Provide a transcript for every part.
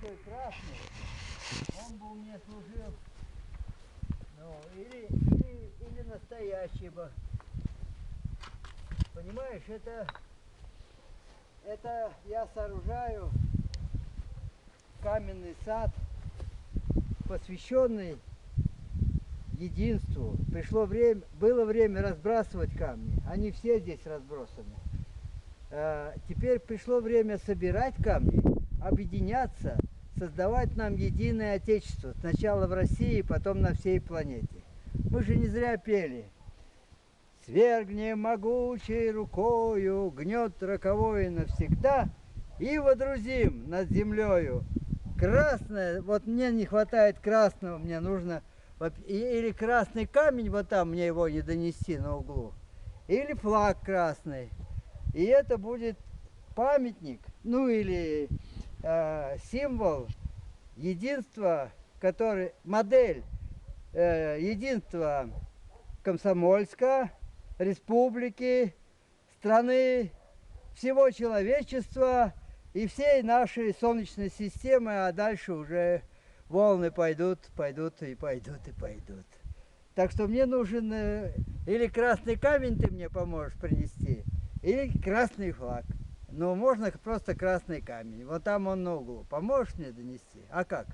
большой красный, он бы мне служил, ну, или настоящий бы. Понимаешь, это я сооружаю каменный сад, посвященный единству. Было время разбрасывать камни, они все здесь разбросаны. Теперь пришло время собирать камни, объединяться, создавать нам единое Отечество. Сначала в России, потом на всей планете. Мы же не зря пели. Свергнем могучей рукою гнет роковое навсегда и водрузим над землею красное. Вот мне не хватает красного, мне нужно или красный камень, вот там мне его не донести на углу, или флаг красный. И это будет памятник, ну или символ единства, модель единства Комсомольска, республики, страны, всего человечества и всей нашей Солнечной системы, а дальше уже волны пойдут. Так что мне нужен или красный камень ты мне поможешь принести, или красный флаг. Но можно просто красный камень. Вот там он на углу. Поможешь мне донести? А как?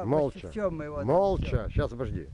Молча. В чем мы его Молча. донесем? Сейчас, подожди.